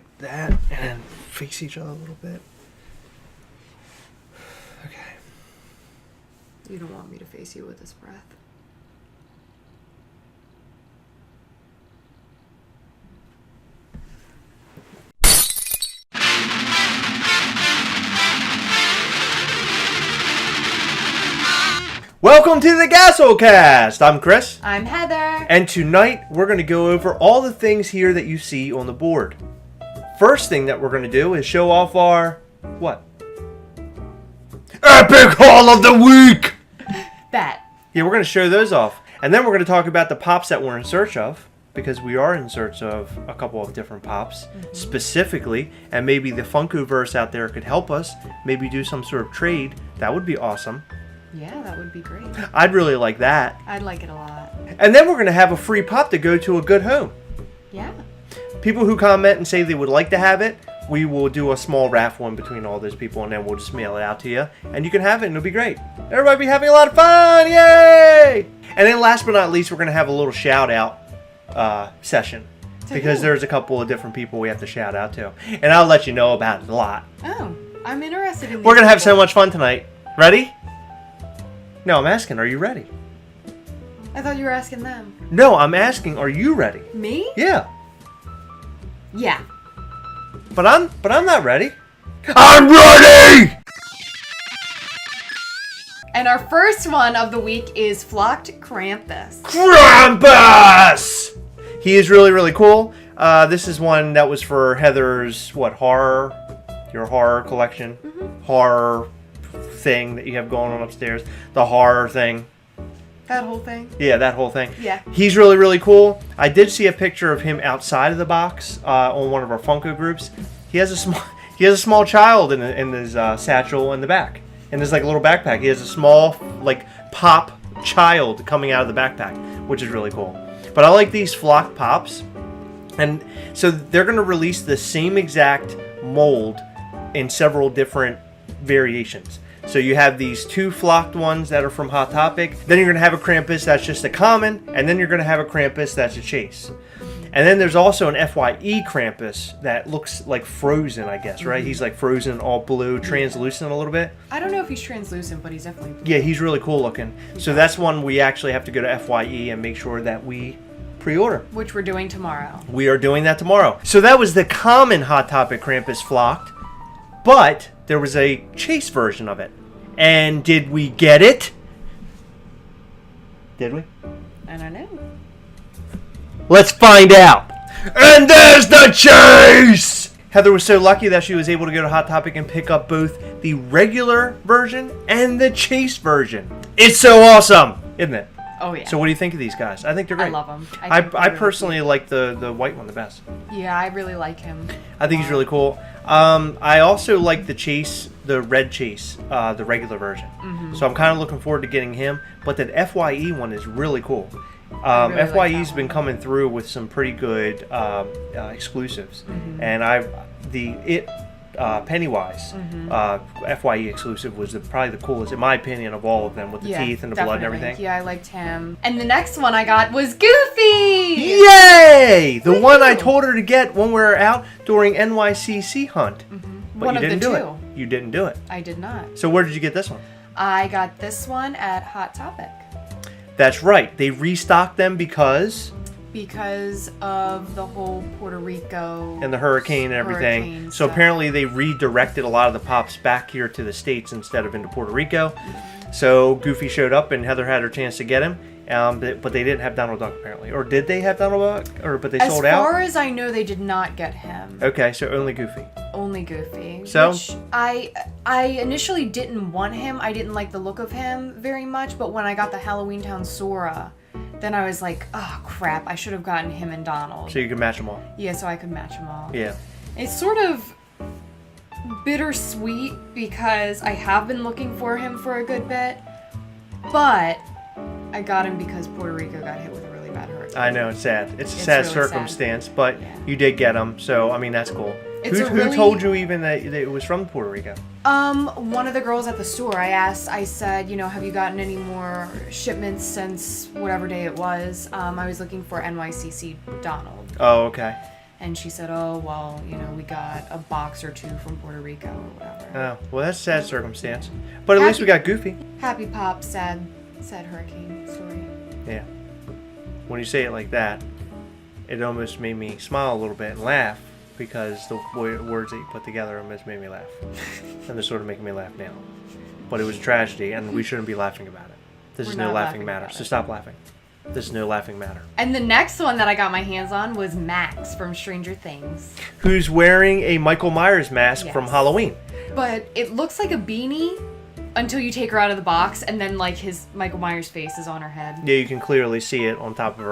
like that, and then face each other a little bit. Okay. You don't want me to face you with this breath. Welcome to the Gasolcast! I'm Chris. I'm Heather. And tonight, we're going to go over all the things here that you see on the board. First thing that we're going to do is show off our... what? Epic Haul of the Week! That. Yeah, we're going to show those off. And then we're going to talk about the pops that we're in search of. Because we are in search of a couple of different pops. Specifically. And maybe the Funko-verse out there could help us. Maybe do some sort of trade. That would be awesome. Yeah, that would be great. I'd really like that. I'd like it a lot. And then we're going to have a free pop to go to a good home. Yeah. People who comment and say they would like to have it, we will do a small raffle in between all those people, and then we'll just mail it out to you. And you can have it, and it'll be great. Everybody be having a lot of fun! Yay! And then last but not least, we're going to have a little shout-out session. Because there's a couple of different people we have to shout out to. And I'll let you know about it a lot. Oh, I'm interested in these We're going to have so people. much fun tonight. Ready? No, I'm asking, are you ready? I thought you were asking them. No, I'm asking, are you ready? Me? Yeah. Yeah. But I'm not ready. I'm ready! And our first one of the week is Flocked Krampus. Krampus! He is really, really cool. This is one that was for Heather's, your horror collection. Horror thing that you have going on upstairs. The horror thing. That whole thing? Yeah, that whole thing. Yeah. He's really, really cool. I did see a picture of him outside of the box on one of our Funko groups. He has a small child in his satchel in the back. In his little backpack. He has a small pop child coming out of the backpack, which is really cool. But I like these flocked pops. And so they're going to release the same exact mold in several different variations. So you have these two flocked ones that are from Hot Topic. Then you're going to have a Krampus that's just a common. And then you're going to have a Krampus that's a chase. And then there's also an FYE Krampus that looks like frozen, I guess, right? He's like frozen, all blue, translucent a little bit. I don't know if he's translucent, but he's definitely blue. Yeah, he's really cool looking. So that's one we actually have to go to FYE and make sure that we pre-order. Which we're doing tomorrow. We are doing that tomorrow. So that was the common Hot Topic Krampus flocked. But there was a chase version of it. And did we get it? Did we? I don't know. Let's find out. And there's the chase! Heather was so lucky that she was able to go to Hot Topic and pick up both the regular version and the chase version. It's so awesome, isn't it? Oh, yeah. So what do you think of these guys? I think they're great. I love them. I personally like the white one the best. Yeah, I really like him. I think he's really cool. I also like the chase, the red chase, the regular version. So I'm kind of looking forward to getting him. But that FYE one is really cool. really FYE's like been coming through with some pretty good exclusives. And Pennywise, FYE exclusive was probably the coolest, in my opinion, of all of them, with the teeth and the blood and everything. Yeah, I liked him. And the next one I got was Goofy! Yay! The one I told her to get when we were out during NYCC hunt. But One you of the didn't do two. it. You didn't do it. I did not. So where did you get this one? I got this one at Hot Topic. That's right. They restocked them because of the whole Puerto Rico and the hurricane and everything. Hurricane So stuff. apparently they redirected a lot of the pops back here to the States instead of into Puerto Rico. So Goofy showed up and Heather had her chance to get him. But they didn't have Donald Duck apparently. Or did they have Donald Duck? But they sold out? As far as I know, they did not get him. Okay, so only Goofy. Only Goofy. So? Which I initially didn't want him. I didn't like the look of him very much. But when I got the Halloween Town Sora, then I was like, oh crap, I should have gotten him and Donald. So you can match them all. Yeah, so I could match them all. Yeah. It's sort of bittersweet because I have been looking for him for a good bit. But I got him because Puerto Rico got hit with a really bad hurricane. I know, it's sad. It's a sad really circumstance, but you did get them, so I mean that's cool. Who told you even that it was from Puerto Rico? One of the girls at the store. I said, have you gotten any more shipments since whatever day it was? I was looking for NYCC Donald. Oh, okay. And she said, oh, well, we got a box or two from Puerto Rico or whatever. Oh, well, that's a sad circumstance. But at least we got Goofy. Happy Pop, sad hurricane story. Yeah. When you say it like that, it almost made me smile a little bit and laugh because the words that you put together almost made me laugh. And they're sort of making me laugh now. But it was a tragedy, and we shouldn't be laughing about it. This is no laughing matter. So stop laughing. This is no laughing matter. And the next one that I got my hands on was Max from Stranger Things. Who's wearing a Michael Myers mask from Halloween. But it looks like a beanie until you take her out of the box, and then like his Michael Myers face is on her head. Yeah, you can clearly see it on top of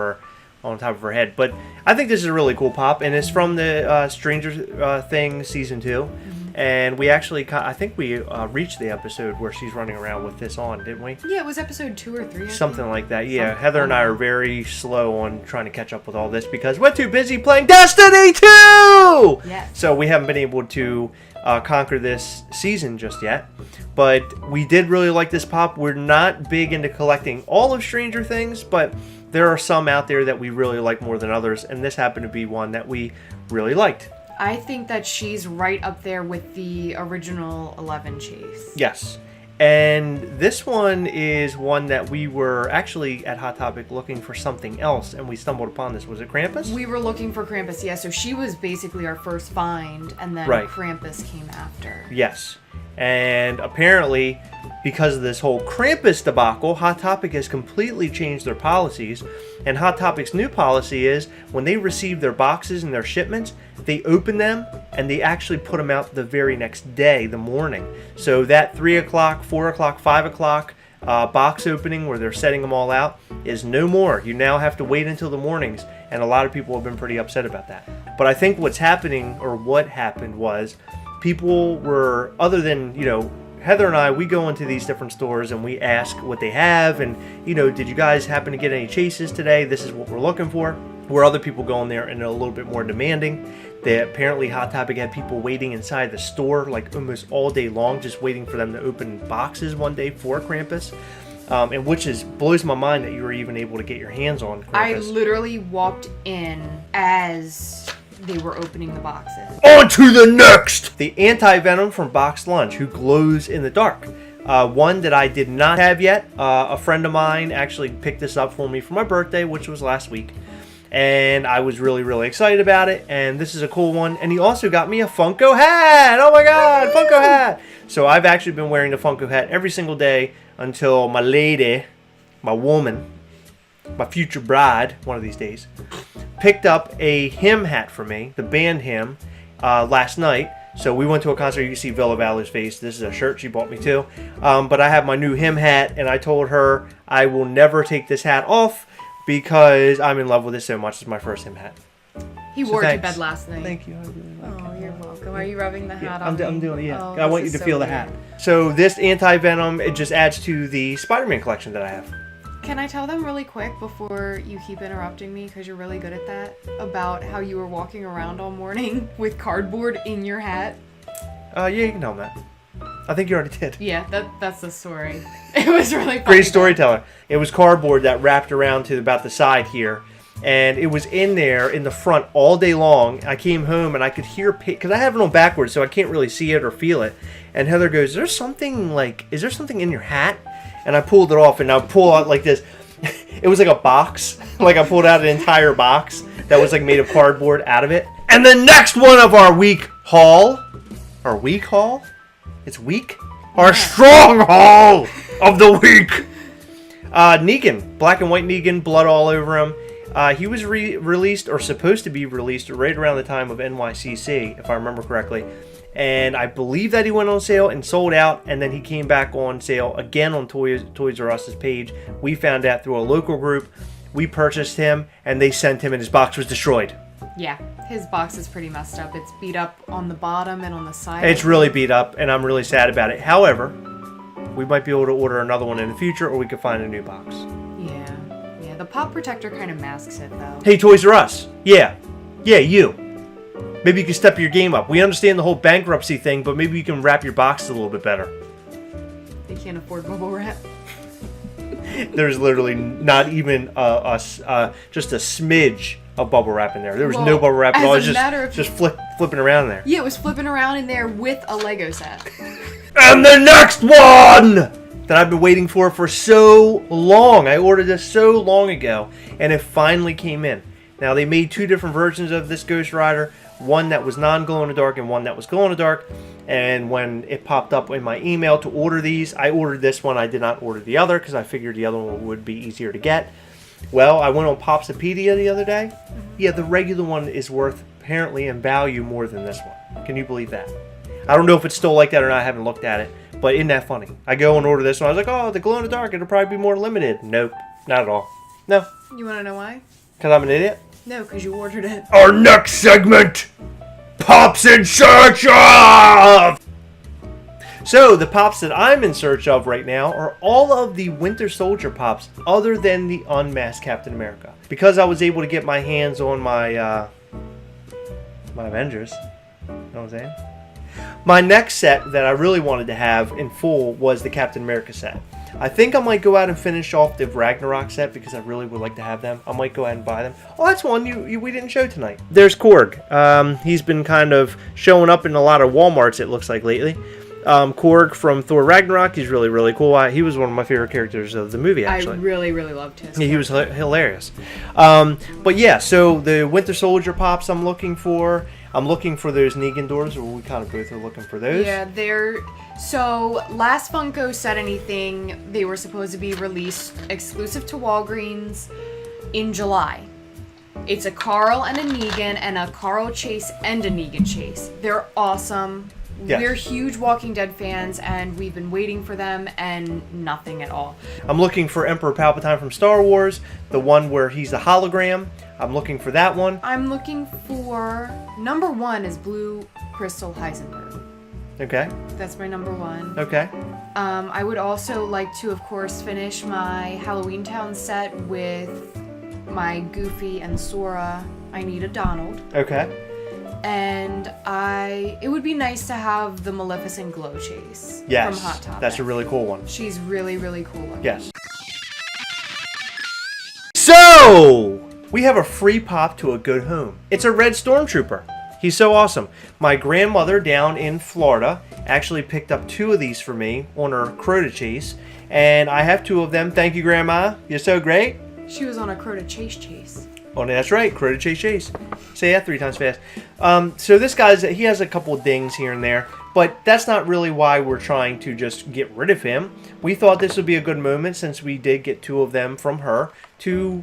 her head. But I think this is a really cool pop, and it's from the Stranger Things season 2. Mm-hmm. And we actually, I think we reached the episode where she's running around with this on, didn't we? Yeah, it was episode 2 or 3. Something like that. Yeah, Heather and I are very slow on trying to catch up with all this because we're too busy playing Destiny 2! Yes. So we haven't been able to conquer this season just yet. But we did really like this pop. We're not big into collecting all of Stranger Things, but there are some out there that we really like more than others. And this happened to be one that we really liked. I think that she's right up there with the original 11 chase. Yes. And this one is one that we were actually at Hot Topic looking for something else, and we stumbled upon this. Was it Krampus? We were looking for Krampus, yeah. So she was basically our first find, and then Krampus came after. Yes. And apparently, because of this whole Krampus debacle, Hot Topic has completely changed their policies. And Hot Topic's new policy is when they receive their boxes and their shipments, they open them and they actually put them out the very next day, the morning. So that 3 o'clock, 4 o'clock, 5 o'clock box opening where they're setting them all out is no more. You now have to wait until the mornings. And a lot of people have been pretty upset about that. But I think what's happening, or what happened, was people were, other than, Heather and I, we go into these different stores and we ask what they have and, did you guys happen to get any chases today? This is what we're looking for. Where other people go in there and are a little bit more demanding. They apparently Hot Topic had people waiting inside the store like almost all day long, just waiting for them to open boxes one day for Krampus. And which blows my mind that you were even able to get your hands on Krampus. I literally walked in as they were opening the boxes. On to the next! The AntiVenom from Box Lunch, who glows in the dark. One that I did not have yet. A friend of mine actually picked this up for me for my birthday, which was last week. And I was really, really excited about it. And this is a cool one. And he also got me a FUNKO hat! Oh my god, FUNKO hat! So I've actually been wearing the FUNKO hat every single day until my lady, my woman, my future bride, one of these days, picked up a hymn hat for me, the band hymn, last night. So we went to a concert. You can see Villa Valor's face. This is a shirt she bought me too. But I have my new hymn hat, and I told her I will never take this hat off because I'm in love with it so much. It's my first hymn hat. He wore it to bed last night. Thank you. I really like it. You're welcome. Are you rubbing the hat on? I'm doing it. Yeah. Oh, I want you to feel the hat. So this AntiVenom, it just adds to the Spider-Man collection that I have. Can I tell them really quick before you keep interrupting me, because you're really good at that, about how you were walking around all morning with cardboard in your hat? Yeah, you can tell them that. I think you already did. Yeah, that's the story. It was really funny. Great storyteller. It was cardboard that wrapped around to about the side here. And it was in there in the front all day long. I came home and I could hear, because I have it on backwards, so I can't really see it or feel it. And Heather goes, is there something in your hat? And I pulled it off, and I pull out like this. It was like a box. Like I pulled out an entire box that was like made of cardboard out of it. And the next one of our week haul. Our week haul? It's week? Yeah. Our strong haul of the week. Negan. Black and white Negan. Blood all over him. He was released, or supposed to be released, right around the time of NYCC, if I remember correctly. And I believe that he went on sale and sold out, and then he came back on sale again on Toys R Us's page. We found out through a local group. We purchased him, and they sent him, and his box was destroyed. Yeah, his box is pretty messed up. It's beat up on the bottom and on the side. It's really beat up, and I'm really sad about it. However, we might be able to order another one in the future, or we could find a new box. Yeah, the pop protector kind of masks it, though. Hey, Toys R Us. Yeah, you. Maybe you can step your game up. We understand the whole bankruptcy thing, but maybe you can wrap your boxes a little bit better. They can't afford bubble wrap. There's literally not even just a smidge of bubble wrap in there. There was Well, no bubble wrap at all. It was as a matter of- just flipping around in there. Yeah, it was flipping around in there with a Lego set. And the next one that I've been waiting for so long. I ordered this so long ago, and it finally came in. Now, they made 2 different versions of this Ghost Rider. One that was non-glow-in-the-dark and one that was glow-in-the-dark. And when it popped up in my email to order these, I ordered this one. I did not order the other because I figured the other one would be easier to get. Well, I went on Popsopedia the other day. Yeah, the regular one is worth, apparently, in value more than this one. Can you believe that? I don't know if it's still like that or not. I haven't looked at it. But isn't that funny? I go and order this one. I was like, oh, the glow-in-the-dark, it'll probably be more limited. Nope, not at all. No. You want to know why? Because I'm an idiot? No, because you ordered it. Our next segment, Pops in Search Of! So, the Pops that I'm in search of right now are all of the Winter Soldier Pops other than the unmasked Captain America. Because I was able to get my hands on my Avengers. You know what I'm saying? My next set that I really wanted to have in full was the Captain America set. I think I might go out and finish off the Ragnarok set because I really would like to have them. I might go ahead and buy them. Oh, that's one we didn't show tonight. There's Korg. He's been kind of showing up in a lot of Walmarts, it looks like, lately. Korg from Thor Ragnarok, he's really, really cool. He was one of my favorite characters of the movie, actually. I really, really loved his. Yeah, he was hilarious. But yeah, so the Winter Soldier Pops I'm looking for. I'm looking for those Negan doors, or we kind of both are looking for those. Yeah, so last Funko said anything, they were supposed to be released exclusive to Walgreens in July. It's a Carl and a Negan, and a Carl Chase and a Negan Chase. They're awesome. Yes. We're huge Walking Dead fans, and we've been waiting for them, and nothing at all. I'm looking for Emperor Palpatine from Star Wars, the one where he's a hologram. I'm looking for that one. I'm looking for... Number 1 is Blue Crystal Heisenberg. Okay. That's my number 1. Okay. I would also like to, of course, finish my Halloween Town set with my Goofy and Sora. I need a Donald. Okay. And it would be nice to have the Maleficent Glow Chase Yes. from Hot Topic. That's a really cool one. She's really, really cool looking. Yes. So, we have a free pop to a good home. It's a red Stormtrooper. He's so awesome. My grandmother down in Florida actually picked up 2 of these for me on her Crota Chase. And I have 2 of them. Thank you, Grandma. You're so great. She was on a Crota Chase. Oh, that's right. Crota Chase. Say that 3 times fast. So this guy's, he has a couple of dings here and there. But that's not really why we're trying to just get rid of him. We thought this would be a good moment, since we did get 2 of them from her, to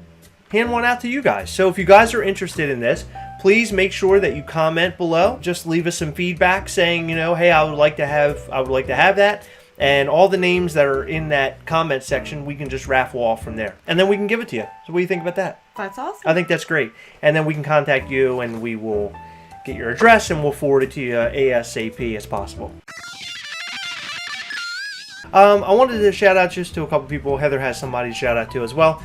hand one out to you guys. So if you guys are interested in this, please make sure that you comment below. Just leave us some feedback saying, you know, hey, I would like to have that. And all the names that are in that comment section, we can just raffle off from there. And then we can give it to you. So what do you think about that? That's awesome. I think that's great. And then we can contact you, and we will get your address, and we'll forward it to you ASAP as possible. I wanted to shout out just to a couple people. Heather has somebody to shout out to as well.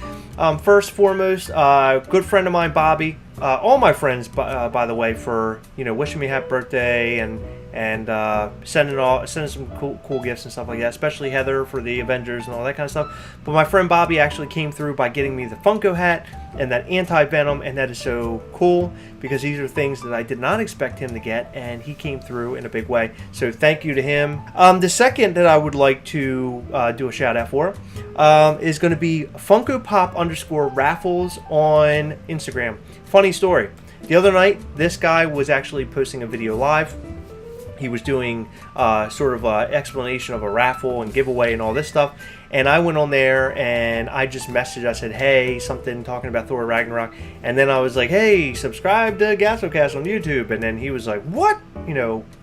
First, foremost, good friend of mine, Bobby. All my friends, by the way, for wishing me happy birthday and sending some cool gifts and stuff like that. Especially Heather for the Avengers and all that kind of stuff. But my friend Bobby actually came through by getting me the Funko hat and that AntiVenom, and that is so cool because these are things that I did not expect him to get, and he came through in a big way. So thank you to him. The second that I would like to do a shout out for is going to be Funko Pop _raffles on Instagram. Funny story. The other night, this guy was actually posting a video live. He was doing sort of an explanation of a raffle and giveaway and all this stuff. And I went on there and I just messaged. I said, hey, something talking about Thor Ragnarok. And then I was like, hey, subscribe to GastroCast on YouTube. And then he was like, what?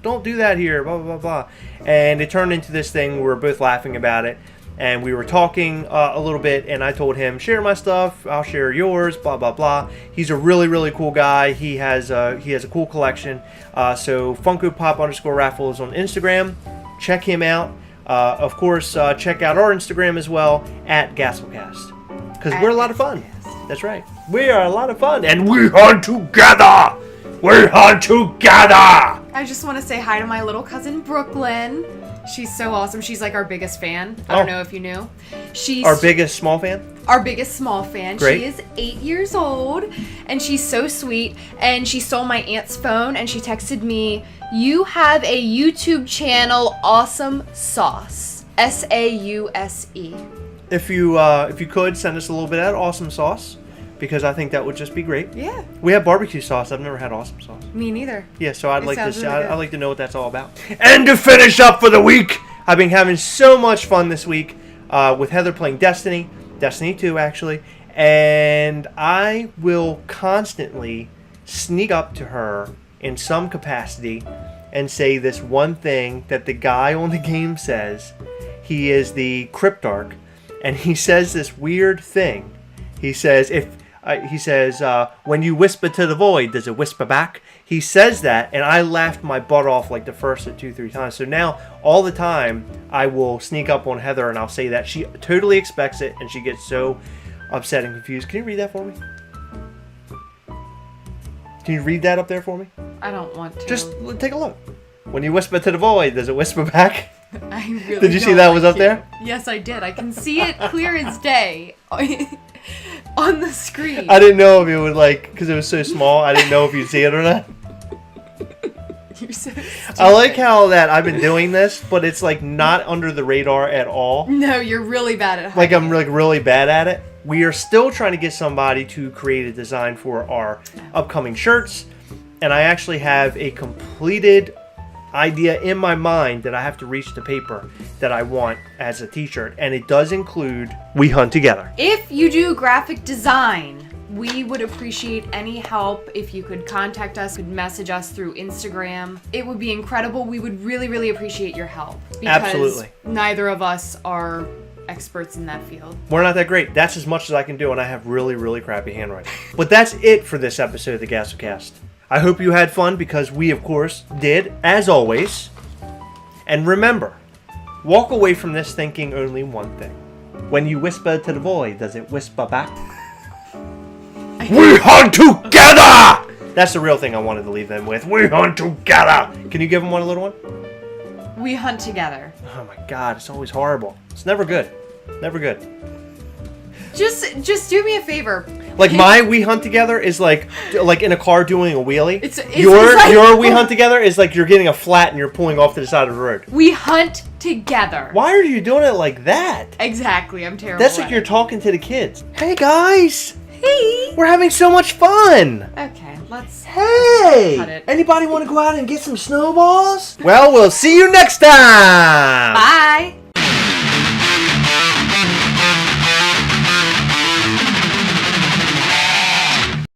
Don't do that here, blah, blah, blah, blah. And it turned into this thing. We were both laughing about it. And we were talking a little bit, and I told him, share my stuff, I'll share yours, blah, blah, blah. He's a really, really cool guy. He has a cool collection. So Funko Pop _raffles on Instagram. Check him out. Of course, check out our Instagram as well, at GastroCast. Because we're a lot of fun. That's right. We are a lot of fun. And we hunt together. We hunt together. I just want to say hi to my little cousin, Brooklyn. She's so awesome. She's like our biggest fan. I don't know if you knew. She's our biggest small fan? our biggest small fan. Great. She is 8 years old, and she's so sweet. And she stole my aunt's phone, and she texted me, "You have a YouTube channel, Awesome Sauce. SAUSE." If you could send us a little bit of that awesome sauce, because I think that would just be great. Yeah. We have barbecue sauce. I've never had awesome sauce. Me neither. Yeah, so I'd It like to sounds really good. I'd like to know what that's all about. And to finish up for the week, I've been having so much fun this week with Heather playing Destiny 2 actually, and I will constantly sneak up to her in some capacity and say this one thing that the guy on the game says. He is the Cryptarch, and he says this weird thing. He says when you whisper to the void, does it whisper back? He says that, and I laughed my butt off like the first 2-3 times. So now, all the time, I will sneak up on Heather and I'll say that. She totally expects it, and she gets so upset and confused. Can you read that for me? Can you read that up there for me? I don't want to. Just take a look. When you whisper to the void, does it whisper back? I really Did you see don't that like was up to. there? Yes, I did. I can see it clear as day on the screen. I didn't know if it would, because it was so small, I didn't know if you'd see it or not. You're so stupid. I like how that I've been doing this, but it's not under the radar at all. No, you're really bad at hiding. I'm really bad at it. We are still trying to get somebody to create a design for our upcoming shirts, and I actually have a completed idea in my mind that I have to reach the paper that I want as a t-shirt, and it does include We Hunt Together. If you do graphic design, we would appreciate any help. If you could contact us, could message us through Instagram. It would be incredible. We would really, really appreciate your help. Because Absolutely. neither of us are experts in that field. We're not that great. That's as much as I can do, and I have really, really crappy handwriting. But that's it for this episode of the GassoCast. I hope you had fun, because we, of course, did, as always. And remember, walk away from this thinking only one thing. When you whisper to the void, does it whisper back? We hunt together! That's the real thing I wanted to leave them with. We hunt together! Can you give them a little one? We hunt together. Oh my god, it's always horrible. It's never good. Never good. Just do me a favor. My We Hunt Together is like in a car doing a wheelie. It's Your We Hunt Together is like you're getting a flat and you're pulling off to the side of the road. We hunt together. Why are you doing it like that? Exactly, I'm terrible. That's like at you're it. talking to the kids. Hey guys! Hey. We're having so much fun! Okay, let's. Hey! Cut it. Anybody want to go out and get some snowballs? Well, we'll see you next time! Bye.